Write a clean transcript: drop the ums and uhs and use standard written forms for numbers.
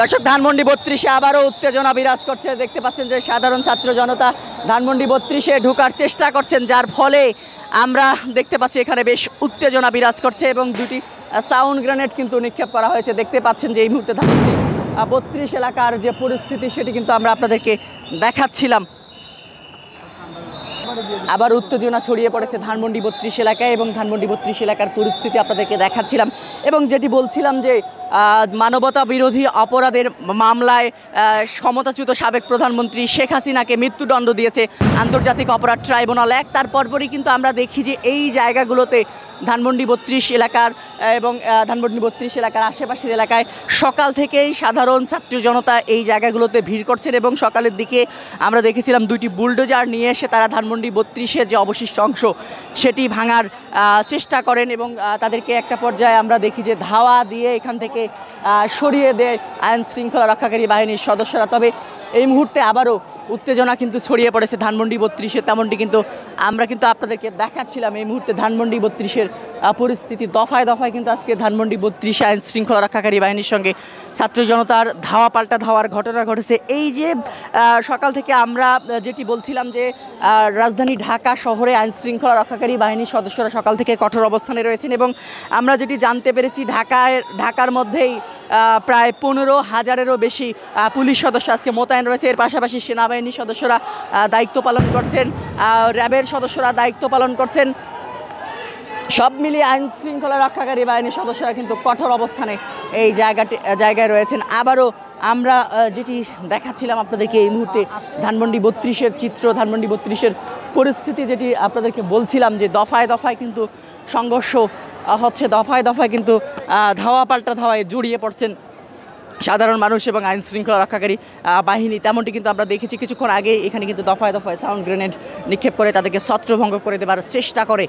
দর্শক, ধানমন্ডি 32-এ আবারও উত্তেজনা বিরাজ করছে। দেখতে পাচ্ছেন যে সাধারণ ছাত্র জনতা ধানমন্ডি 32-এ ঢোকার চেষ্টা করছেন, যার ফলে আমরা দেখতে পাচ্ছি এখানে বেশ উত্তেজনা বিরাজ করছে এবং দুটি সাউন্ড গ্রেনেড কিন্তু নিক্ষেপ করা হয়েছে। দেখতে পাচ্ছেন যে এই মুহূর্তে ধানমন্ডি 32 এলাকার যে পরিস্থিতি সেটি কিন্তু আমরা আপনাদেরকে দেখাচ্ছিলাম। আবার উত্তেজনা ছড়িয়ে পড়েছে ধানমন্ডি 32 এলাকায় এবং ধানমন্ডি 32 এলাকার পরিস্থিতি আপনাদেরকে দেখাচ্ছিলাম এবং যেটি বলছিলাম যে মানবতা বিরোধী অপরাধের মামলায় ক্ষমতাচ্যুত সাবেক প্রধানমন্ত্রী শেখ হাসিনাকে মৃত্যুদণ্ড দিয়েছে আন্তর্জাতিক অপরাধ ট্রাইব্যুনাল 1। তারপরই কিন্তু আমরা দেখি যে এই জায়গাগুলোতে ধানমন্ডি 32 এলাকার এবং ধানমন্ডি 32 এলাকার আশেপাশের এলাকায় সকাল থেকেই সাধারণ ছাত্র জনতা এই জায়গাগুলোতে ভিড় করছেন এবং সকালের দিকে আমরা দেখেছিলাম দুইটি বুলডোজার নিয়ে এসে তারা ধানমন্ডি 32-এর যে অবশিষ্ট অংশ সেটি ভাঙার চেষ্টা করেন এবং তাদেরকে একটা পর্যায়ে আমরা দেখি যে ধাওয়া দিয়ে এখান থেকে সরিয়ে দেয় আইন শৃঙ্খলা রক্ষাকারী বাহিনীর সদস্যরা। তবে এই মুহূর্তে আবারও উত্তেজনা কিন্তু ছড়িয়ে পড়েছে ধানমন্ডি 32-এ, তেমনটি কিন্তু আমরা কিন্তু আপনাদেরকে দেখাচ্ছিলাম। এই মুহূর্তে ধানমন্ডি 32-এর পরিস্থিতি দফায় দফায় কিন্তু আজকে ধানমন্ডি 32 আইন শৃঙ্খলা রক্ষাকারী বাহিনীর সঙ্গে ছাত্র জনতার ধাওয়া পাল্টা ধাওয়ার ঘটনা ঘটেছে। এই যে সকাল থেকে আমরা যেটি বলছিলাম যে রাজধানী ঢাকা শহরে আইন শৃঙ্খলা রক্ষাকারী বাহিনীর সদস্যরা সকাল থেকে কঠোর অবস্থানে রয়েছেন এবং আমরা যেটি জানতে পেরেছি ঢাকার মধ্যেই প্রায় 15,000-এরও বেশি পুলিশ সদস্য আজকে মোতায়েন রয়েছে। এর পাশাপাশি সেনাবাহিনীর সদস্যরা দায়িত্ব পালন করছেন, র্যাবের সদস্যরা দায়িত্ব পালন করছেন। সব মিলিয়ে আইন শৃঙ্খলা রক্ষাকারী বাহিনীর সদস্যরা কিন্তু কঠোর অবস্থানে এই জায়গায় রয়েছেন। আবারও আমরা যেটি দেখাচ্ছিলাম আপনাদেরকে এই মুহূর্তে ধানমন্ডি 32-এর চিত্র, ধানমন্ডি 32-এর পরিস্থিতি যেটি আপনাদেরকে বলছিলাম যে দফায় দফায় কিন্তু সংঘর্ষ হচ্ছে, দফায় দফায় কিন্তু ধাওয়া পাল্টা ধাওয়ায় জড়িয়ে পড়ছেন সাধারণ মানুষ এবং আইন শৃঙ্খলা রক্ষাকারী বাহিনী। তেমনটি কিন্তু আমরা দেখেছি কিছুক্ষণ আগে এখানে কিন্তু দফায় দফায় সাউন্ড গ্রেনেড নিক্ষেপ করে তাদেরকে ছত্রভঙ্গ করে দেওয়ার চেষ্টা করে